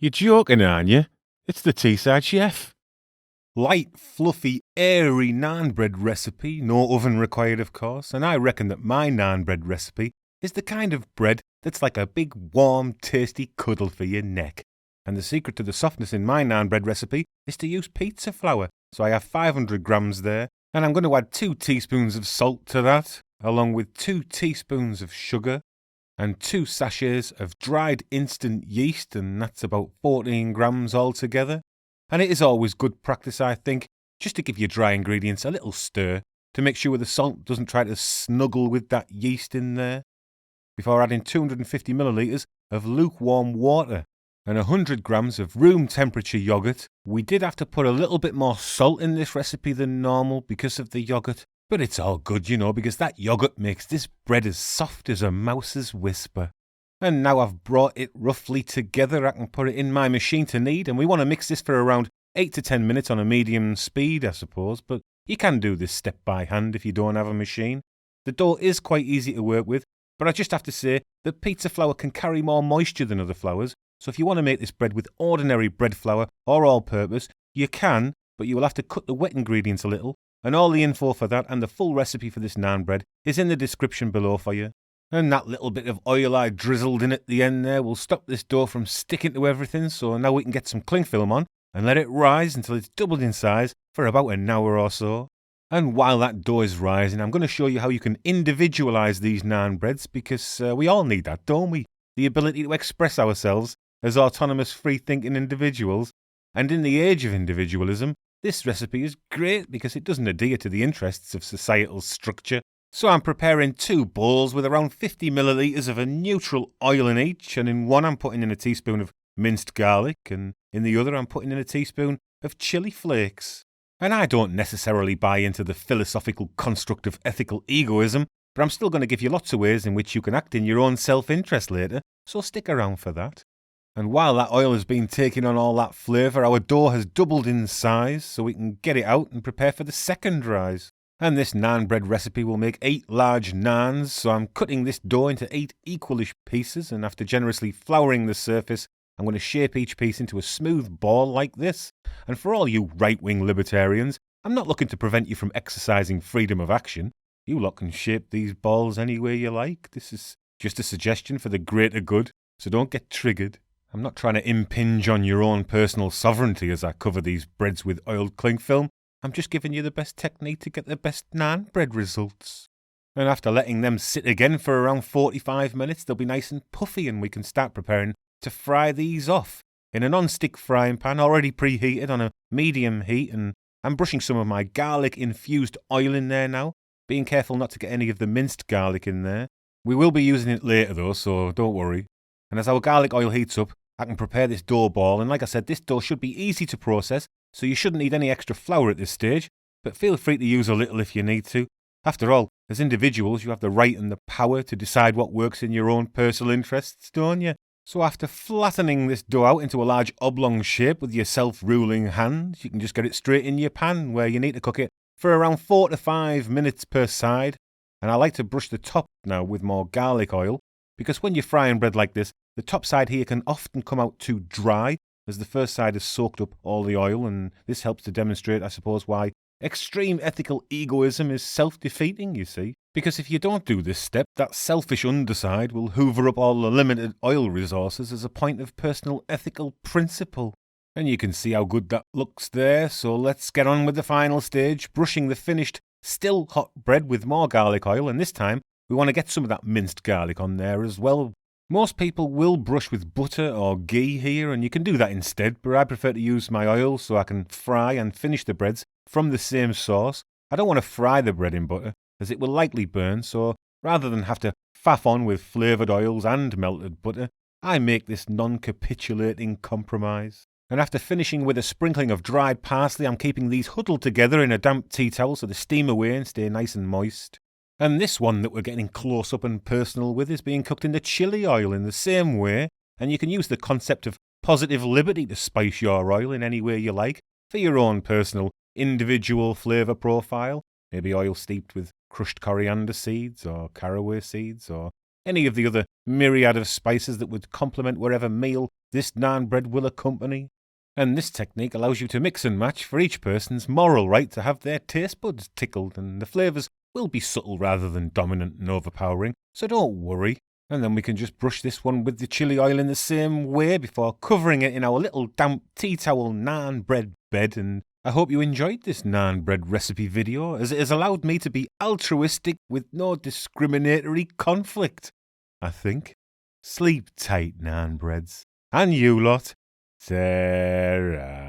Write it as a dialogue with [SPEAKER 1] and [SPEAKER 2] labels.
[SPEAKER 1] You're joking, aren't you? It's the Teesside Chef. Light, fluffy, airy naan bread recipe, no oven required of course, and I reckon that my naan bread recipe is the kind of bread that's like a big, warm, tasty cuddle for your neck. And the secret to the softness in my naan bread recipe is to use pizza flour. So I have 500 grams there, and I'm going to add 2 teaspoons of salt to that, along with 2 teaspoons of sugar, and 2 sachets of dried instant yeast, and that's about 14 grams altogether. And it is always good practice, I think, just to give your dry ingredients a little stir to make sure the salt doesn't try to snuggle with that yeast in there, before adding 250 millilitres of lukewarm water and 100 grams of room temperature yoghurt. We did have to put a little bit more salt in this recipe than normal because of the yoghurt, but it's all good, because that yoghurt makes this bread as soft as a mouse's whisper. And now I've brought it roughly together, I can put it in my machine to knead, and we want to mix this for around 8 to 10 minutes on a medium speed, I suppose, but you can do this step by hand if you don't have a machine. The dough is quite easy to work with, but I just have to say that pizza flour can carry more moisture than other flours, so if you want to make this bread with ordinary bread flour or all-purpose, you can, but you will have to cut the wet ingredients a little, and all the info for that and the full recipe for this naan bread is in the description below for you. And that little bit of oil I drizzled in at the end there will stop this dough from sticking to everything, so now we can get some cling film on and let it rise until it's doubled in size for about an hour or so. And while that dough is rising, I'm going to show you how you can individualise these naan breads, because we all need that, don't we? The ability to express ourselves as autonomous, free-thinking individuals. And in the age of individualism, this recipe is great because it doesn't adhere to the interests of societal structure. So I'm preparing 2 bowls with around 50 millilitres of a neutral oil in each, and in one I'm putting in a teaspoon of minced garlic, and in the other I'm putting in a teaspoon of chili flakes. And I don't necessarily buy into the philosophical construct of ethical egoism, but I'm still going to give you lots of ways in which you can act in your own self-interest later, so stick around for that. And while that oil has been taking on all that flavour, our dough has doubled in size, so we can get it out and prepare for the second rise. And this naan bread recipe will make 8 large naans, so I'm cutting this dough into 8 equalish pieces, and after generously flouring the surface, I'm going to shape each piece into a smooth ball like this. And for all you right-wing libertarians, I'm not looking to prevent you from exercising freedom of action. You lot can shape these balls any way you like. This is just a suggestion for the greater good, so don't get triggered. I'm not trying to impinge on your own personal sovereignty as I cover these breads with oiled cling film. I'm just giving you the best technique to get the best naan bread results. And after letting them sit again for around 45 minutes, they'll be nice and puffy, and we can start preparing to fry these off in a non-stick frying pan already preheated on a medium heat, and I'm brushing some of my garlic-infused oil in there now, being careful not to get any of the minced garlic in there. We will be using it later though, so don't worry. And as our garlic oil heats up, I can prepare this dough ball, and like I said, this dough should be easy to process, so you shouldn't need any extra flour at this stage, but feel free to use a little if you need to. After all, as individuals, you have the right and the power to decide what works in your own personal interests, don't you? So after flattening this dough out into a large oblong shape with your self-ruling hand, you can just get it straight in your pan, where you need to cook it for around 4 to 5 minutes per side. And I like to brush the top now with more garlic oil, because when you're frying bread like this, the top side here can often come out too dry, as the first side has soaked up all the oil, and this helps to demonstrate, I suppose, why extreme ethical egoism is self-defeating, you see. Because if you don't do this step, that selfish underside will hoover up all the limited oil resources as a point of personal ethical principle. And you can see how good that looks there, so let's get on with the final stage, brushing the finished, still hot bread with more garlic oil, and this time we want to get some of that minced garlic on there as well. Most people will brush with butter or ghee here, and you can do that instead, but I prefer to use my oil so I can fry and finish the breads from the same source. I don't want to fry the bread in butter, as it will likely burn, so rather than have to faff on with flavoured oils and melted butter, I make this non-capitulating compromise. And after finishing with a sprinkling of dried parsley, I'm keeping these huddled together in a damp tea towel so they steam away and stay nice and moist. And this one that we're getting close up and personal with is being cooked in the chili oil in the same way, and you can use the concept of positive liberty to spice your oil in any way you like for your own personal individual flavour profile. Maybe oil steeped with crushed coriander seeds or caraway seeds or any of the other myriad of spices that would complement whatever meal this naan bread will accompany. And this technique allows you to mix and match for each person's moral right to have their taste buds tickled, and the flavours will be subtle rather than dominant and overpowering, so don't worry. And then we can just brush this one with the chili oil in the same way before covering it in our little damp tea towel naan bread bed. And I hope you enjoyed this naan bread recipe video, as it has allowed me to be altruistic with no discriminatory conflict, I think. Sleep tight, naan breads. And you lot. Ta-ra.